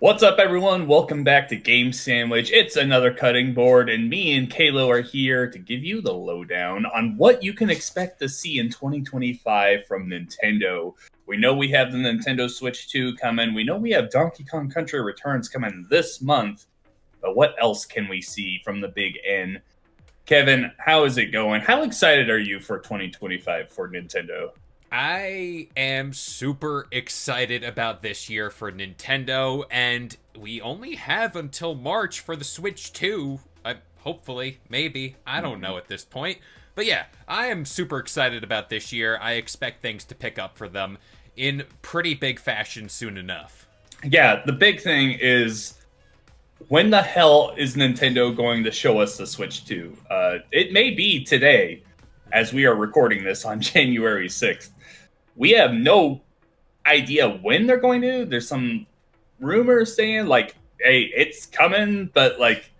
What's up, everyone? Welcome back to Game Sandwich. It's another cutting board, and me and Kalo are here to give you the lowdown on what you can expect to see in 2025 from Nintendo. We know we have the Nintendo Switch 2 coming. We know we have Donkey Kong Country Returns coming this month. But what else can we see from the Big N? Kevin, how is it going? How excited are you for 2025 for Nintendo? I am super excited about this year for Nintendo, and we only have until March for the Switch 2. Hopefully, maybe. I don't know at this point. But yeah, I am super excited about this year. I expect things to pick up for them in pretty big fashion soon enough. Yeah, the big thing is when the hell is Nintendo going to show us the Switch 2? It may be today, as we are recording this on January 6th. We have no idea when they're going to. There's some rumors saying, like, hey, it's coming, but, like,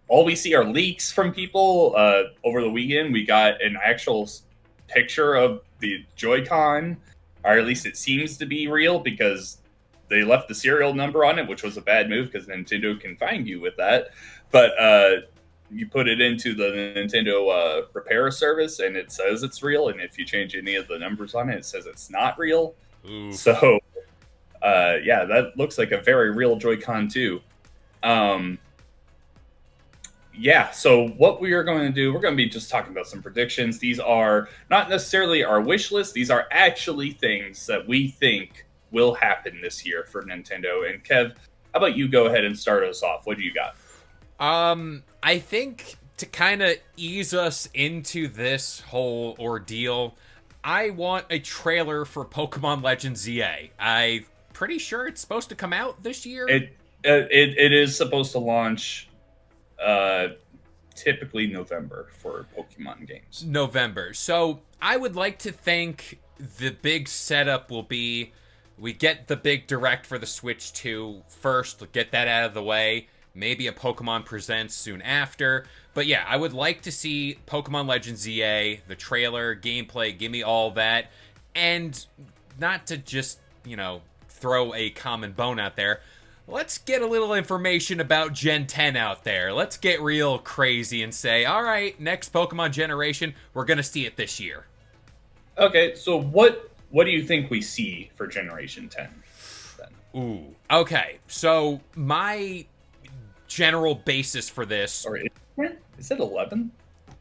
all we see are leaks from people. Over the weekend, we got an actual picture of the Joy-Con, or at least it seems to be real because they left the serial number on it, which was a bad move because Nintendo can find you with that. But you put it into the Nintendo repair service, and it says it's real. And if you change any of the numbers on it, it says it's not real. Oof. So yeah, that looks like a very real Joy-Con too. Um, yeah, so what we are going to do, we're going to be just talking about some predictions. These are not necessarily our wish list. These are actually things that we think will happen this year for Nintendo. And Kev, how about you go ahead and start us off? What do you got? I think to kind of ease us into this whole ordeal, I want a trailer for Pokemon Legends ZA. I'm pretty sure it's supposed to come out this year. It is supposed to launch uh, typically November for Pokemon games. November. So I would like to think the big setup will be we get the big direct for the Switch 2 first, get that out of the way. Maybe a Pokemon Presents soon after. But yeah, I would like to see Pokemon Legends ZA, the trailer, gameplay, give me all that. And not to just, throw a common bone out there. Let's get a little information about Gen 10 out there. Let's get real crazy and say, all right, next Pokemon generation, we're going to see it this year. Okay, so what do you think we see for Generation 10 then? Ooh. Okay, so my general basis for this, Or is it 11?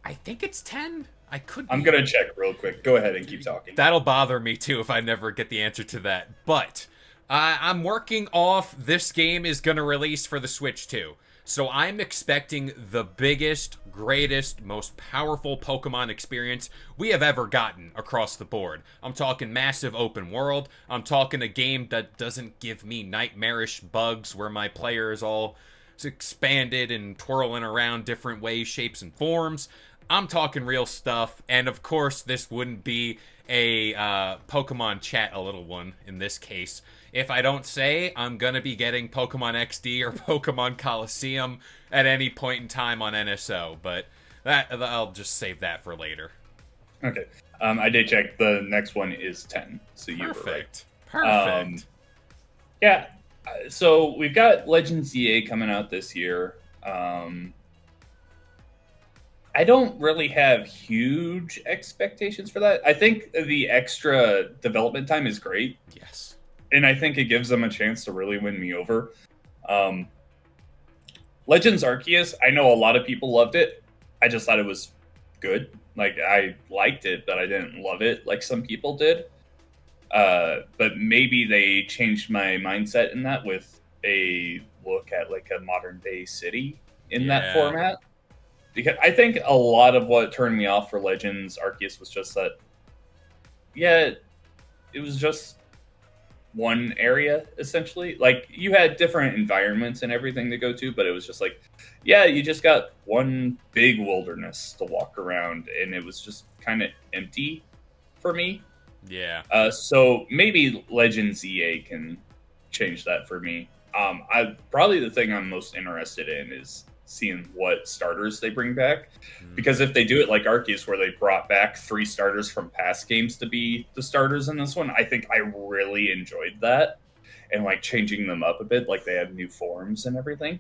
I think it's 10. I could be. I'm going to check real quick. Go ahead and keep talking. That'll bother me too if I never get the answer to that. But I'm working off this game is going to release for the Switch 2. So I'm expecting the biggest, greatest, most powerful Pokemon experience we have ever gotten across the board. I'm talking massive open world. I'm talking a game that doesn't give me nightmarish bugs where my player is all expanded and twirling around different ways, shapes, and forms. I'm talking real stuff. And of course, this wouldn't be a Pokemon chat, a little one in this case. If I don't say, I'm going to be getting Pokemon XD or Pokemon Coliseum at any point in time on NSO, but I'll just save that for later. Okay. I did check. The next one is 10, so you Perfect. were right. Perfect. Yeah, so we've got Legends ZA coming out this year. I don't really have huge expectations for that. I think the extra development time is great. Yes. And I think it gives them a chance to really win me over. Um, Legends Arceus, I know a lot of people loved it. I just thought it was good. Like, I liked it, but I didn't love it like some people did. But maybe they changed my mindset in that with a look at like a modern day city in that format. Because I think a lot of what turned me off for Legends Arceus was just that, yeah, it was just one area essentially. Like you had different environments and everything to go to, but it was just like, yeah, you just got one big wilderness to walk around, and it was just kind of empty for me. Yeah. So maybe Legends EA can change that for me. I probably the thing I'm most interested in is seeing what starters they bring back, because if they do it like Arceus, where they brought back 3 starters from past games to be the starters in this one, I think I really enjoyed that. and like changing them up a bit, like they have new forms and everything.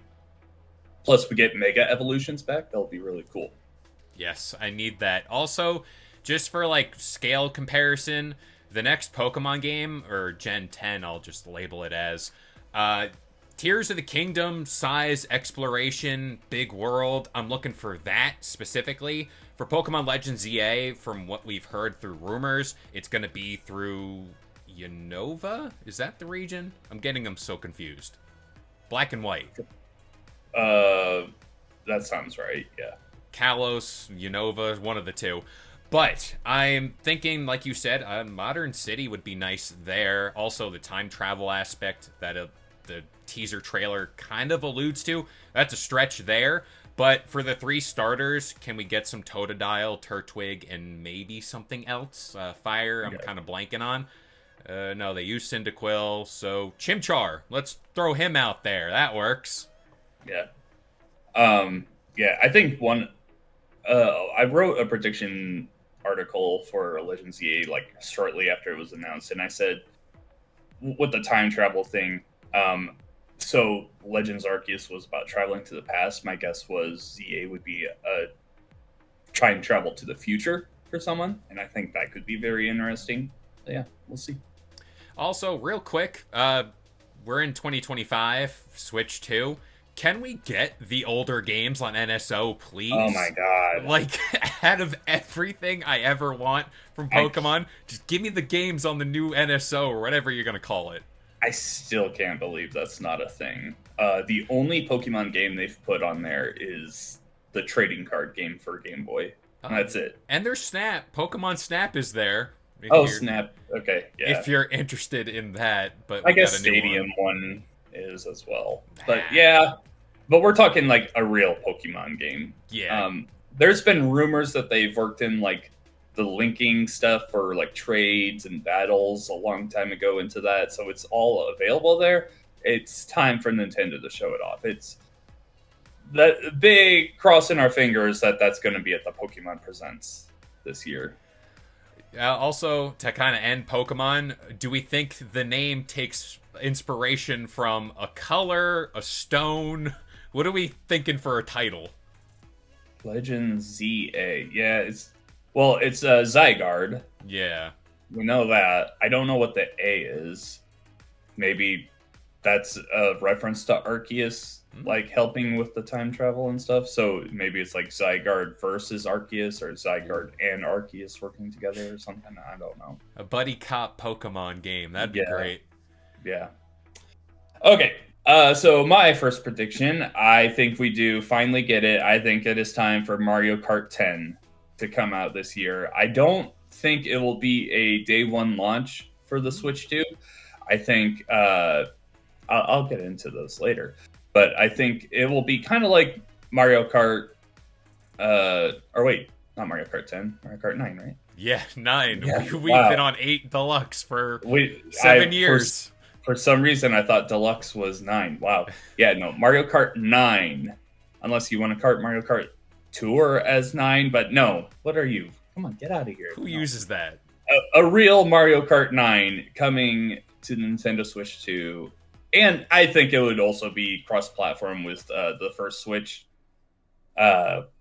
Plus, we get Mega Evolutions back. That'll be really cool. Yes, I need that. Also, just for like scale comparison, the next Pokemon game, or Gen 10, I'll just label it as, uh, Tears of the Kingdom size exploration, big world. I'm looking for that specifically. For Pokemon Legends EA, from what we've heard through rumors, it's going to be through Unova? Is that the region? I'm getting them so confused. Black and White. Uh, that sounds right. Yeah. Kalos, Unova, one of the two. But I'm thinking, like you said, a Modern City would be nice there. Also, the time travel aspect that the teaser trailer kind of alludes to. That's a stretch there. But for the 3 starters, can we get some Totodile, Turtwig, and maybe something else? Fire, I'm kind of blanking on. No, they use Cyndaquil, so Chimchar. Let's throw him out there. That works. Yeah. Yeah, I think one. I wrote a prediction article for Legends EA like shortly after it was announced, and I said with the time travel thing. So Legends Arceus was about traveling to the past. My guess was EA would be try and travel to the future for someone, and I think that could be very interesting. So yeah, we'll see. Also, real quick, we're in 2025, Switch 2. Can we get the older games on NSO, please? Oh my god. Like, out of everything I ever want from Pokemon, just give me the games on the new NSO or whatever you're going to call it. I still can't believe that's not a thing. The only Pokemon game they've put on there is the trading card game for Game Boy. And that's it. And there's Snap. Pokemon Snap is there. Snap. Okay, yeah. If you're interested in that. But I guess Stadium one is as well. But yeah. But we're talking like a real Pokemon game. Yeah. There's been rumors that they've worked in like the linking stuff for like trades and battles a long time ago into that. So it's all available there. It's time for Nintendo to show it off. It's that big crossing our fingers that that's going to be at the Pokemon Presents this year. Also, to kind of end Pokemon, do we think the name takes inspiration from a color, a stone? What are we thinking for a title? Legend ZA. Yeah, it's Zygarde. Yeah. We know that. I don't know what the A is. Maybe that's a reference to Arceus, like helping with the time travel and stuff. So maybe it's like Zygarde versus Arceus, or Zygarde and Arceus working together or something. I don't know. A buddy cop Pokemon game. That'd be great. Yeah. Okay. So my first prediction, I think we do finally get it. I think it is time for Mario Kart 10 to come out this year. I don't think it will be a day one launch for the Switch 2. I think I'll get into those later, but I think it will be kind of like Mario Kart. Or wait, not Mario Kart 10, Mario Kart 9, right? Yeah, 9. Yeah. We've been on 8 Deluxe for 7 years. For some reason, I thought Deluxe was 9. Wow. Yeah, no, Mario Kart 9. Unless you want to cart Mario Kart Tour as 9, but no. What are you? Come on, get out of here. Who uses that? A real Mario Kart 9 coming to Nintendo Switch 2. And I think it would also be cross-platform with the first Switch. But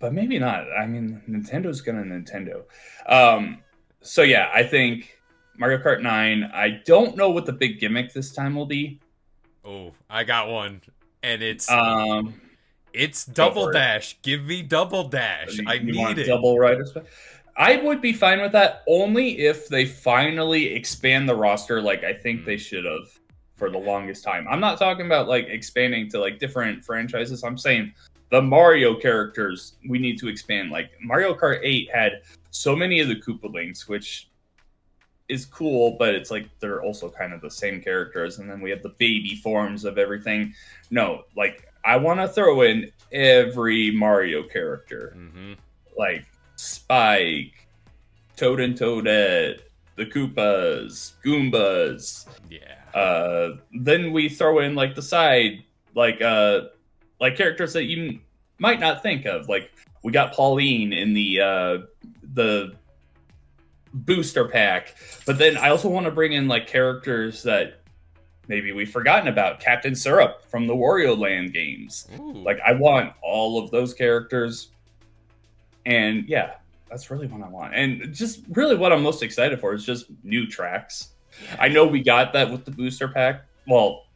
maybe not. I mean, Nintendo's gonna Nintendo. So yeah, I think Mario Kart 9. I don't know what the big gimmick this time will be. Oh, I got one. And it's Double Dash. Give me Double Dash. I need it. Double Rider. I would be fine with that only if they finally expand the roster like I think they should have for the longest time. I'm not talking about like expanding to like different franchises. I'm saying the Mario characters we need to expand. Like Mario Kart 8 had so many of the Koopalings, which is cool, but it's like they're also kind of the same characters, and then we have the baby forms of everything. No, like I want to throw in every Mario character, like Spike, Toad and Toadette, the Koopas, Goombas. Yeah. Then we throw in like the side, like characters that you might not think of. Like we got Pauline in the booster pack. But then I also want to bring in like characters that maybe we've forgotten about. Captain Syrup from the Wario Land games. Ooh. Like I want all of those characters. And yeah, that's really what I want. And just really what I'm most excited for is just new tracks. Yeah. I know we got that with the booster pack. Well,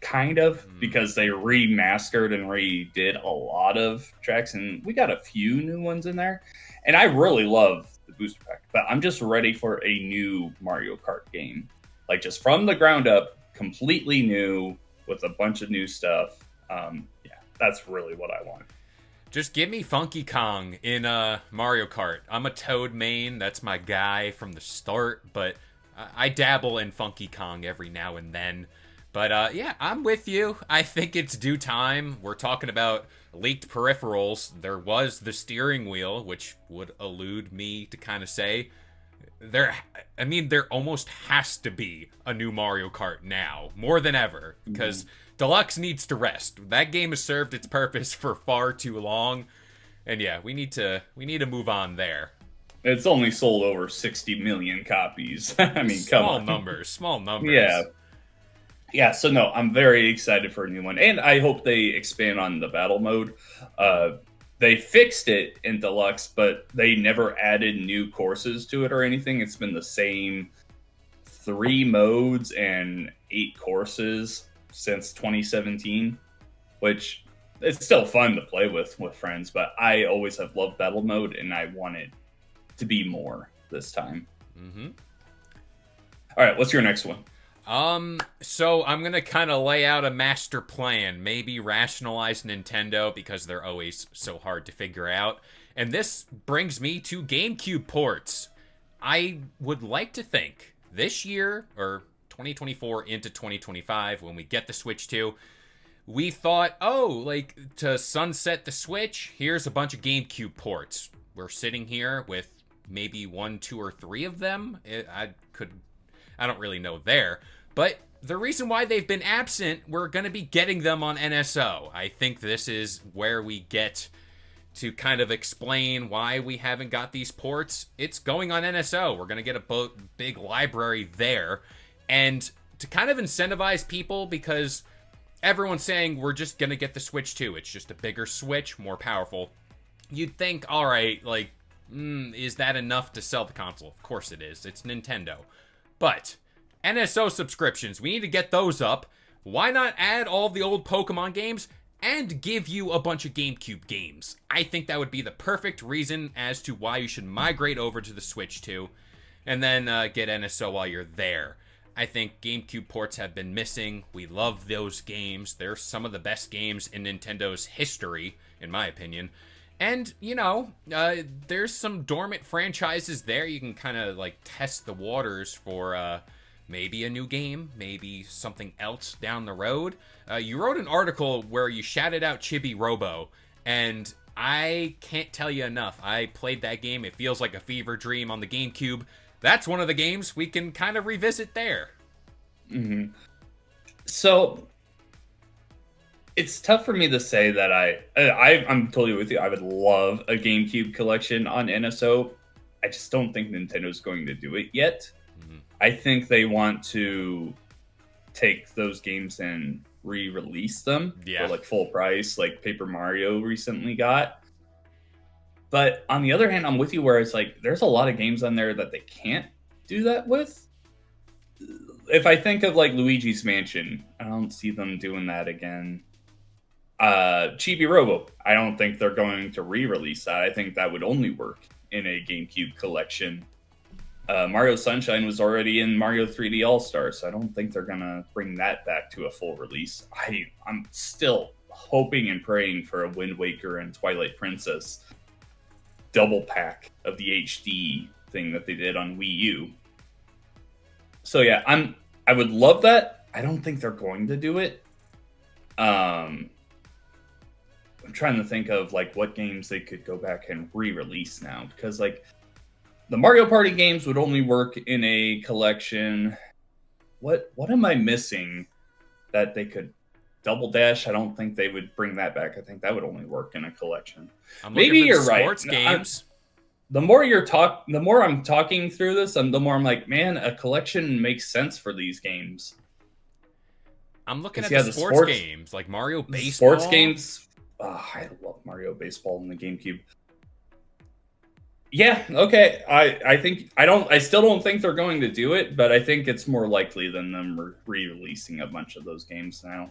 kind of, Mm. because they remastered and redid a lot of tracks, and we got a few new ones in there. And I really love the booster pack, but I'm just ready for a new Mario Kart game. Like just from the ground up, completely new with a bunch of new stuff. Yeah, that's really what I want. Just give me Funky Kong in Mario Kart. I'm a Toad main. That's my guy from the start, but I dabble in Funky Kong every now and then. But yeah, I'm with you. I think it's due time. We're talking about leaked peripherals. There was the steering wheel, which would elude me to kind of say there almost has to be a new Mario Kart now, more than ever, because Deluxe needs to rest. That game has served its purpose for far too long, and yeah, we need to move on there. It's only sold over 60 million copies. I mean, come Small on. numbers, small Yeah. numbers. Yeah, so no, I'm very excited for a new one. And I hope they expand on the battle mode. Uh, they fixed it in Deluxe, but they never added new courses to it or anything. It's been the same 3 modes and 8 courses since 2017, which it's still fun to play with friends, but I always have loved battle mode and I want it to be more this time. Mm-hmm. All right, what's your next one? So I'm gonna kind of lay out a master plan, maybe rationalize Nintendo because they're always so hard to figure out. And this brings me to GameCube ports. I would like to think this year, or 2024 into 2025, when we get the Switch 2, we thought, oh, like to sunset the Switch, here's a bunch of GameCube ports. We're sitting here with maybe 1, 2, or 3 of them. I don't really know there. But the reason why they've been absent, we're going to be getting them on NSO. I think this is where we get to kind of explain why we haven't got these ports. It's going on NSO. We're going to get a big library there. And to kind of incentivize people, because everyone's saying we're just going to get the Switch 2. It's just a bigger Switch, more powerful. You'd think, all right, like, is that enough to sell the console? Of course it is. It's Nintendo. But NSO subscriptions, we need to get those up. Why not add all the old Pokemon games and give you a bunch of GameCube games? I think that would be the perfect reason as to why you should migrate over to the Switch 2 and then get NSO while you're there. I think GameCube ports have been missing. We love those games. They're some of the best games in Nintendo's history, in my opinion. And, there's some dormant franchises there. You can kind of, like, test the waters for maybe a new game, maybe something else down the road. You wrote an article where you shouted out Chibi Robo, and I can't tell you enough. I played that game. It feels like a fever dream on the GameCube. That's one of the games we can kind of revisit there. Mm-hmm. So it's tough for me to say that I'm totally with you. I would love a GameCube collection on NSO. I just don't think Nintendo's going to do it yet. Mm-hmm. I think they want to take those games and re-release them for like full price, like Paper Mario recently got. But on the other hand, I'm with you where it's like there's a lot of games on there that they can't do that with. If I think of like Luigi's Mansion, I don't see them doing that again. Chibi Robo, I don't think they're going to re-release that. I think that would only work in a GameCube collection. Mario Sunshine was already in Mario 3D All-Stars, so I don't think they're gonna bring that back to a full release. I'm still hoping and praying for a Wind Waker and Twilight Princess double pack of the HD thing that they did on Wii U. So yeah, I would love that. I don't think they're going to do it. I'm trying to think of like what games they could go back and re-release now, because like the Mario Party games would only work in a collection. What am I missing that they could Double Dash? I don't think they would bring that back. I think that would only work in a collection. I'm Maybe looking for you're right. Sports games. the more I'm talking through this, and the more I'm like, man, a collection makes sense for these games. I'm looking Because at the yeah, sports games like Mario the sports Baseball. games. Oh, I love Mario Baseball in the GameCube. Yeah, okay. I think I still don't think they're going to do it, but I think it's more likely than them re-releasing a bunch of those games now.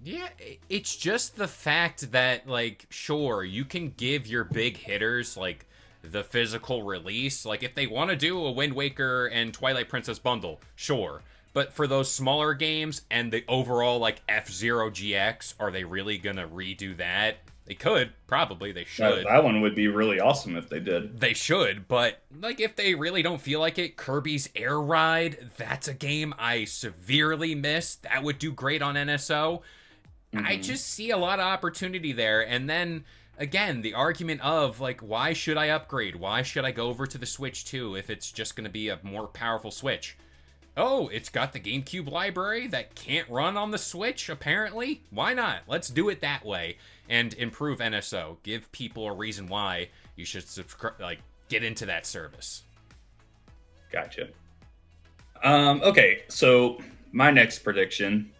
Yeah, it's just the fact that, like, sure, you can give your big hitters, like, the physical release. Like, if they want to do a Wind Waker and Twilight Princess bundle, sure. But for those smaller games and the overall, like, F-Zero GX, are they really going to redo that? They could, probably, they should. That one would be really awesome if they did. They should, but like if they really don't feel like it, Kirby's Air Ride, that's a game I severely miss. That would do great on NSO. I just see a lot of opportunity there. And then again, the argument of like, why should I upgrade? Why should I go over to the Switch 2 if it's just going to be a more powerful Switch? Oh, it's got the GameCube library that can't run on the Switch, apparently? Why not? Let's do it that way and improve NSO. Give people a reason why you should subscribe, like, get into that service. Gotcha. Okay, so my next prediction.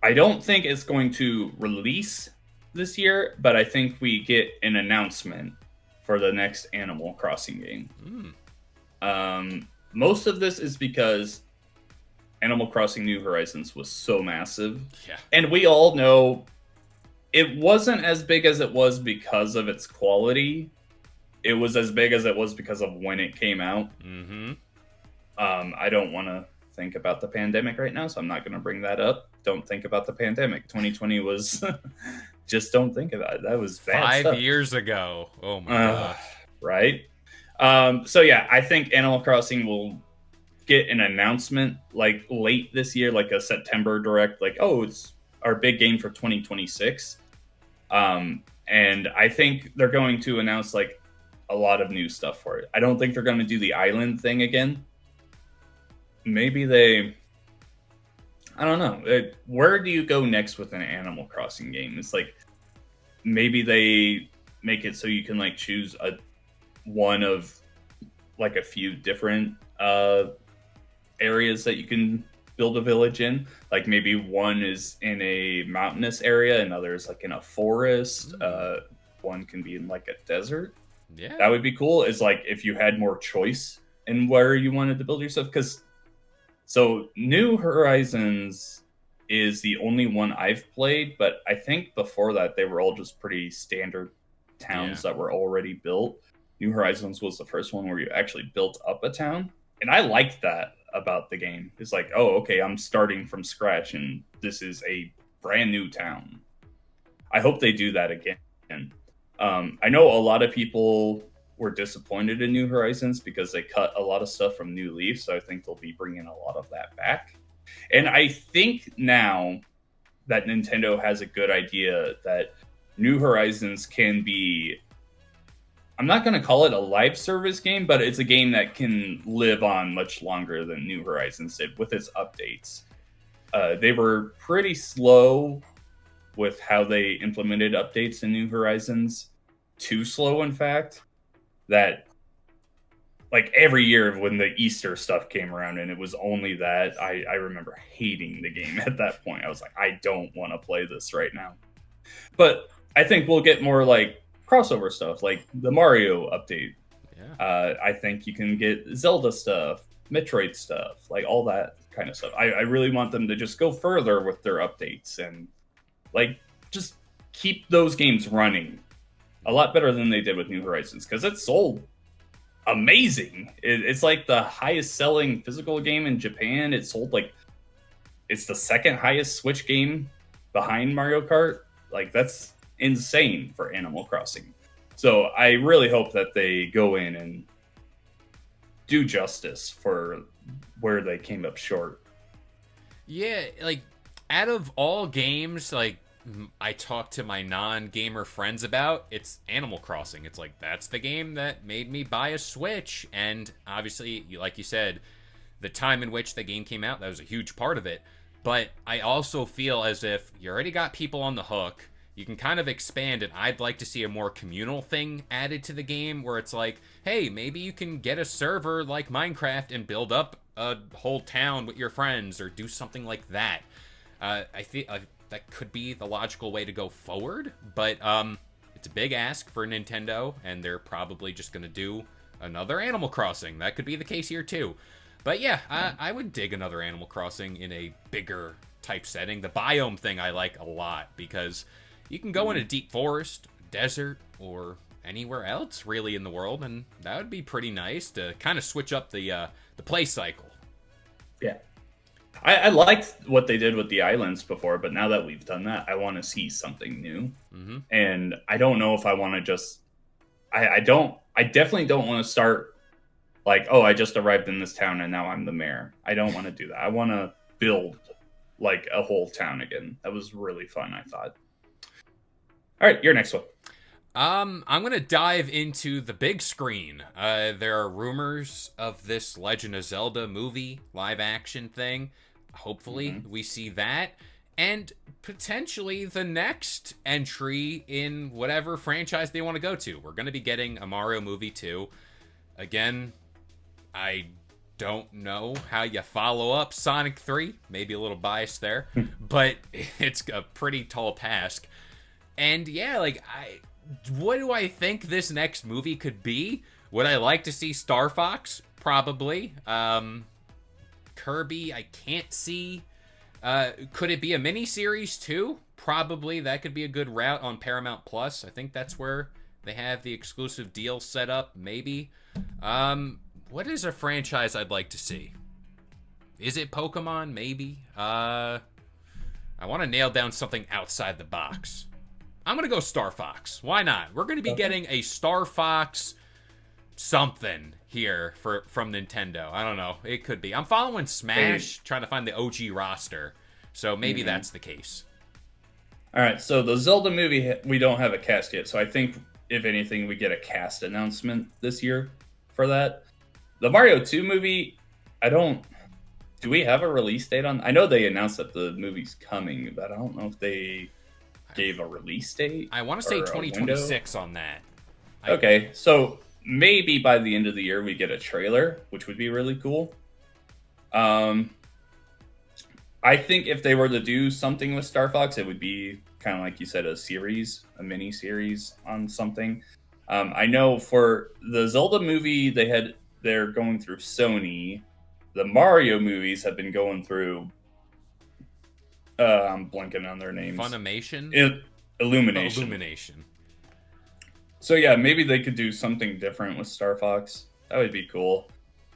I don't think it's going to release this year, but I think we get an announcement for the next Animal Crossing game. Most of this is because Animal Crossing New Horizons was so massive. Yeah. And we all know it wasn't as big as it was because of its quality. It was as big as it was because of when it came out. I don't want to think about the pandemic right now, so I'm not going to bring that up. Don't think about the pandemic. 2020 was... just don't think about it. That was bad 5 years ago. Oh my gosh. Right? So yeah, I think Animal Crossing will get an announcement like late this year, like a September direct, like, oh, it's our big game for 2026. And I think they're going to announce like a lot of new stuff for it. I don't think they're going to do the island thing again. Maybe they... I don't know. Where do you go next with an Animal Crossing game? It's like maybe they make it so you can like choose one of like a few different areas that you can build a village in. Like maybe one is in a mountainous area, another is like in a forest. One can be in like a desert. Yeah, that would be cool. Is like if you had more choice in where you wanted to build yourself, because. So, New Horizons is the only one I've played, but I think before that they were all just pretty standard towns that were already built. New Horizons was the first one where you actually built up a town, and I liked that about the game. It's like, oh, okay, I'm starting from scratch, and this is a brand new town. I hope they do that again. I know a lot of people were disappointed in New Horizons because they cut a lot of stuff from New Leaf, so I think they'll be bringing a lot of that back. And I think now that Nintendo has a good idea that New Horizons can be... I'm not going to call it a live service game, but it's a game that can live on much longer than New Horizons did with its updates. They were pretty slow with how they implemented updates in New Horizons. Too slow, in fact. That like every year when the Easter stuff came around and it was only that, I remember hating the game at that point. I was like, I don't want to play this right now. But I think we'll get more like crossover stuff, like the Mario update. I think you can get Zelda stuff, Metroid stuff, like all that kind of stuff. I really want them to just go further with their updates and like just keep those games running a lot better than they did with New Horizons, because it sold amazing. It's like the highest selling physical game in Japan. It sold like, it's the second highest Switch game behind Mario Kart. Like, that's insane for Animal Crossing. So I really hope that they go in and do justice for where they came up short. Yeah, like, out of all games, like, I talk to my non-gamer friends about, it's Animal Crossing. It's like, that's the game that made me buy a Switch. And obviously, like you said, the time in which the game came out, that was a huge part of it. But I also feel as if you already got people on the hook. you can kind of expand it. I'd like to see a more communal thing added to the game where it's like, hey, maybe you can get a server like Minecraft and build up a whole town with your friends or do something like that. I think that could be the logical way to go forward, but it's a big ask for Nintendo, and they're probably just going to do another Animal Crossing. That could be the case here too. But yeah, I would dig another Animal Crossing in a bigger type setting. The biome thing I like a lot because you can go in a deep forest, desert, or anywhere else really in the world, and that would be pretty nice to kind of switch up the play cycle. Yeah. I liked what they did with the islands before, but now that we've done that, I want to see something new. Mm-hmm. And I don't know if I want to just. I definitely don't want to start like, oh, I just arrived in this town and now I'm the mayor. I don't want to do that. I want to build like a whole town again. That was really fun, I thought. All right, your next one. I'm gonna dive into the big screen. There are rumors of this Legend of Zelda movie live action thing. Hopefully, we see that, and potentially the next entry in whatever franchise they want to go to. We're gonna be getting a Mario movie too. Again, I don't know how you follow up Sonic 3. Maybe a little biased there, but it's a pretty tall task. And yeah, like what do I think this next movie could be? Would I like to see Star Fox? Probably. Kirby, I can't see. Could it be a mini-series too? Probably. That could be a good route on Paramount Plus. I think that's where they have the exclusive deal set up. Maybe. What is a franchise I'd like to see? Is it Pokemon? Maybe. I want to nail down something outside the box. I'm going to go Star Fox. Why not? We're going to be getting a Star Fox something here from Nintendo. I don't know. It could be. I'm following Smash, trying to find the OG roster. So maybe that's the case. All right. So the Zelda movie, we don't have a cast yet. So I think, if anything, we get a cast announcement this year for that. The Mario 2 movie, do we have a release date on? I know they announced that the movie's coming, but I don't know if they gave a release date. I want to say 2026 on that. Okay, so maybe by the end of the year we get a trailer, which would be really cool. I think if they were to do something with Star Fox, it would be kind of like you said, a mini series on something. I know for the Zelda movie, they're going through Sony. The Mario movies have been going through. I'm blanking on their names. Funimation? Illumination. Illumination. So yeah, maybe they could do something different with Star Fox. That would be cool.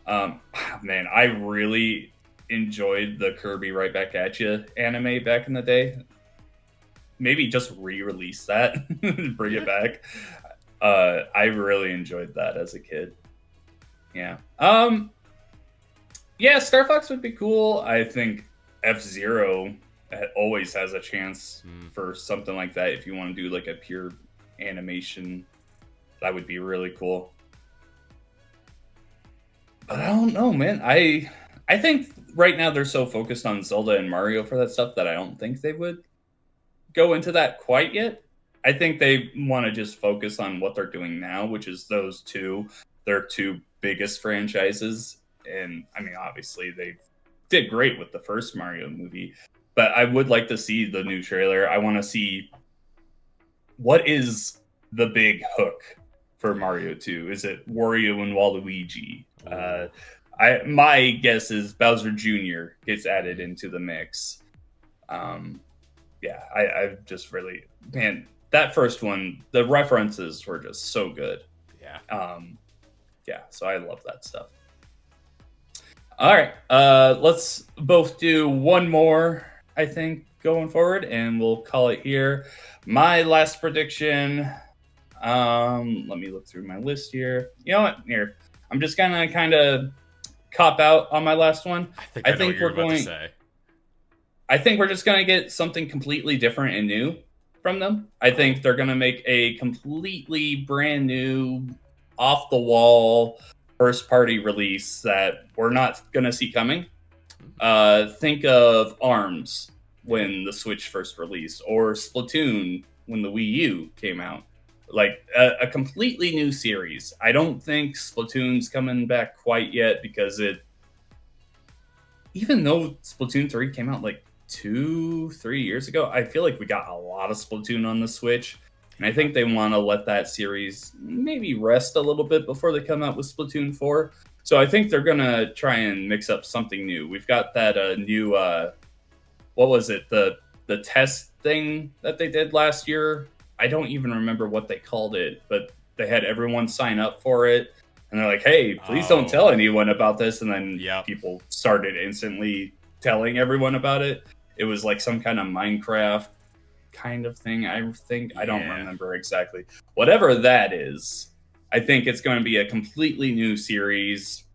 Man, I really enjoyed the Kirby Right Back at You anime back in the day. Maybe just re-release that, bring it back. I really enjoyed that as a kid. Yeah. Yeah, Star Fox would be cool. I think F-Zero always has a chance for something like that. If you want to do like a pure animation, that would be really cool. But I don't know, man. I think right now they're so focused on Zelda and Mario for that stuff that I don't think they would go into that quite yet. I think they want to just focus on what they're doing now, which is those two, their two biggest franchises. And I mean, obviously they did great with the first Mario movie, but I would like to see the new trailer. I want to see what is the big hook for Mario 2. Is it Wario and Waluigi? My guess is Bowser Jr. gets added into the mix. Yeah, I just really, man, that first one, the references were just so good. Yeah. Yeah, so I love that stuff. All right, let's both do one more, I think, going forward, and we'll call it here. My last prediction, let me look through my list here. You know what? Here, I'm just going to kind of cop out on my last one. I think we're going to say. I think we're just going to get something completely different and new from them. I think they're going to make a completely brand new, off-the-wall, first-party release that we're not going to see coming. Think of ARMS when the Switch first released, or Splatoon when the Wii U came out. Like a completely new series. I don't think Splatoon's coming back quite yet because even though Splatoon 3 came out like 2, 3 years ago, I feel like we got a lot of Splatoon on the Switch. And I think they want to let that series maybe rest a little bit before they come out with Splatoon 4. So I think they're going to try and mix up something new. We've got that new, what was it? The test thing that they did last year. I don't even remember what they called it, but they had everyone sign up for it. And they're like, hey, please don't tell anyone about this. And then people started instantly telling everyone about it. It was like some kind of Minecraft kind of thing, I think. I don't remember exactly. Whatever that is, I think it's going to be a completely new series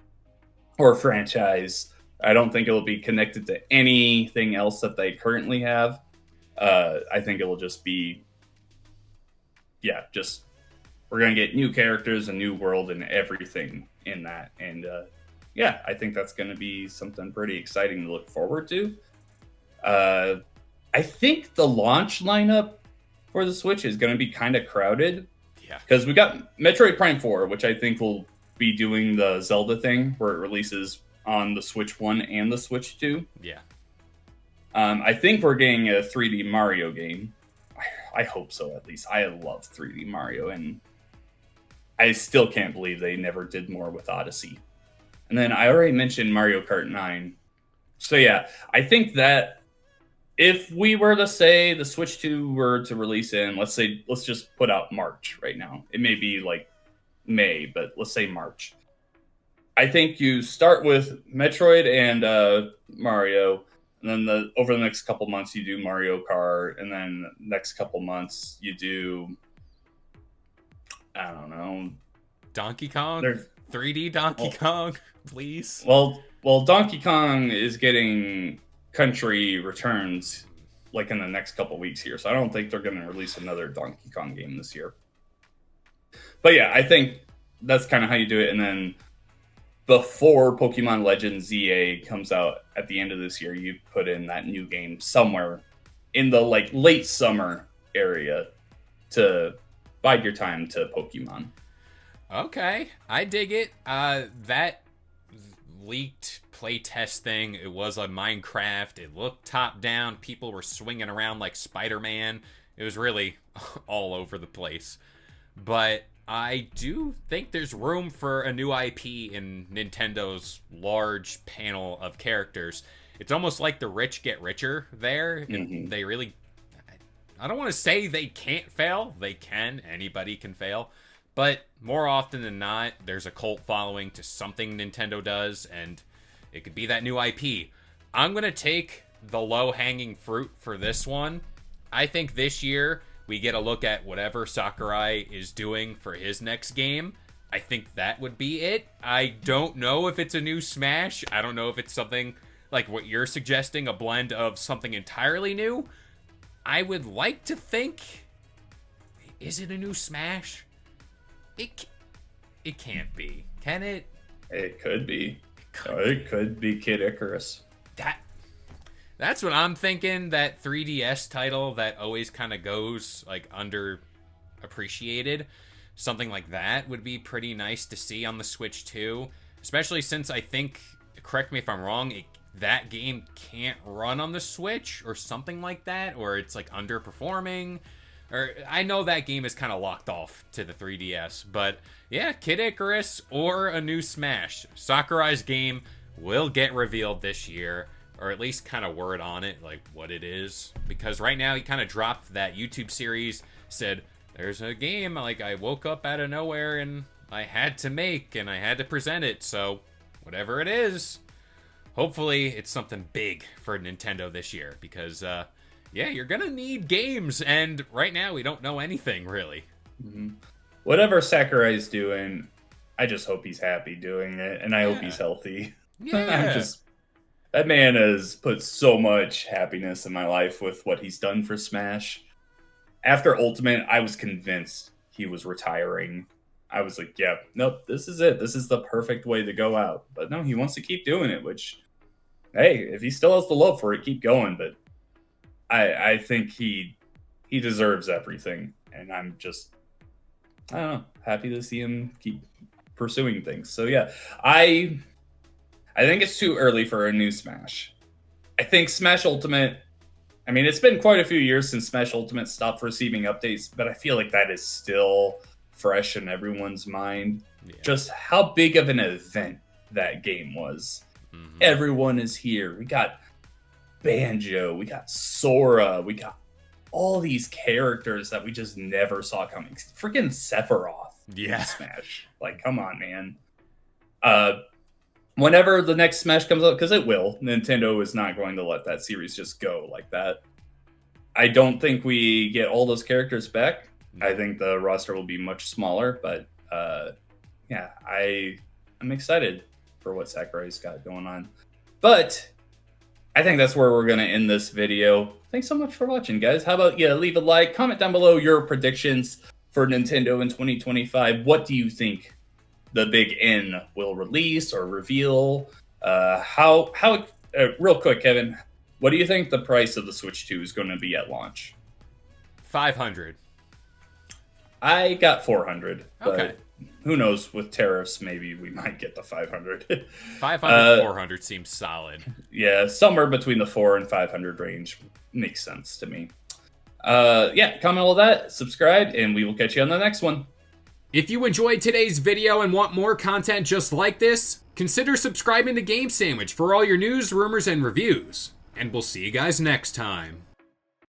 or franchise. I don't think it'll be connected to anything else that they currently have. I think it will just be, just we're going to get new characters, a new world, and everything in that. And I think that's going to be something pretty exciting to look forward to. I think the launch lineup for the Switch is going to be kind of crowded. Yeah. Because we got Metroid Prime 4, which I think will be doing the Zelda thing where it releases on the Switch 1 and the Switch 2. Yeah. I think we're getting a 3D Mario game. I hope so, at least. I love 3D Mario, and I still can't believe they never did more with Odyssey. And then I already mentioned Mario Kart 9. So yeah, I think that if we were to say the Switch 2 were to release in, let's just put out March right now. It may be like May, but let's say March. I think you start with Metroid and Mario, and then over the next couple months you do Mario Kart, and then next couple months you do, I don't know, Donkey Kong? 3D Donkey Kong, please. Well, Donkey Kong is getting country returns like in the next couple weeks here, so I don't think they're going to release another Donkey Kong game this year. But yeah, I think that's kind of how you do it. And then before Pokemon Legends ZA comes out at the end of this year, you put in that new game somewhere in the like late summer area to bide your time to Pokemon. Okay, I dig it. That leaked playtest thing, it was a Minecraft. It looked top down. People were swinging around like Spider-Man. It was really all over the place. But I do think there's room for a new IP in Nintendo's large panel of characters. It's almost like the rich get richer there. Mm-hmm. They really, I don't want to say they can't fail. They can. Anybody can fail. But more often than not, there's a cult following to something Nintendo does, and it could be that new IP. I'm going to take the low-hanging fruit for this one. I think this year we get a look at whatever Sakurai is doing for his next game. I think that would be it. I don't know if it's a new Smash. I don't know if it's something like what you're suggesting, a blend of something entirely new. I would like to think, is it a new Smash? It can't be. Can it? It could be. It could be Kid Icarus. That's what I'm thinking. That 3DS title that always kind of goes like underappreciated. Something like that would be pretty nice to see on the Switch too. Especially since I think, correct me if I'm wrong, that game can't run on the Switch or something like that, or it's like underperforming. Or I know that game is kind of locked off to the 3DS, but yeah, Kid Icarus or a new Smash. Sakurai's game will get revealed this year, or at least kind of word on it, like what it is. Because right now he kind of dropped that YouTube series, said, there's a game, like I woke up out of nowhere and I had to make and I had to present it, so whatever it is, hopefully it's something big for Nintendo this year, because yeah, you're gonna need games, and right now we don't know anything really. Mm-hmm. Whatever Sakurai's doing, I just hope he's happy doing it, and I hope he's healthy. Yeah. That man has put so much happiness in my life with what he's done for Smash. After Ultimate, I was convinced he was retiring. I was like, yeah, nope, this is it. This is the perfect way to go out. But no, he wants to keep doing it, which, hey, if he still has the love for it, keep going. But I think he he deserves everything, and I'm just, I don't know, happy to see him keep pursuing things. So yeah, I think it's too early for a new Smash. I think Smash Ultimate, I mean, it's been quite a few years since Smash Ultimate stopped receiving updates, but I feel like that is still fresh in everyone's mind. Yeah. Just how big of an event that game was. Mm-hmm. Everyone is here. We got Banjo, we got Sora, we got all these characters that we just never saw coming. Freaking Sephiroth in Smash. Like, come on, man. Whenever the next Smash comes out, because it will, Nintendo is not going to let that series just go like that. I don't think we get all those characters back. I think the roster will be much smaller, but yeah, I'm excited for what Sakurai's got going on. But I think that's where we're going to end this video. Thanks so much for watching, guys. How about you leave a like, comment down below your predictions for Nintendo in 2025. What do you think the Big N will release or reveal? Real quick, Kevin, what do you think the price of the Switch 2 is going to be at launch? $500. I got 400. Okay. Who knows? With tariffs, maybe we might get the 500. 500, 400 seems solid. Yeah, somewhere between the 400 and 500 range makes sense to me. Yeah, comment all that, subscribe, and we will catch you on the next one. If you enjoyed today's video and want more content just like this, consider subscribing to Game Sandwich for all your news, rumors, and reviews. And we'll see you guys next time.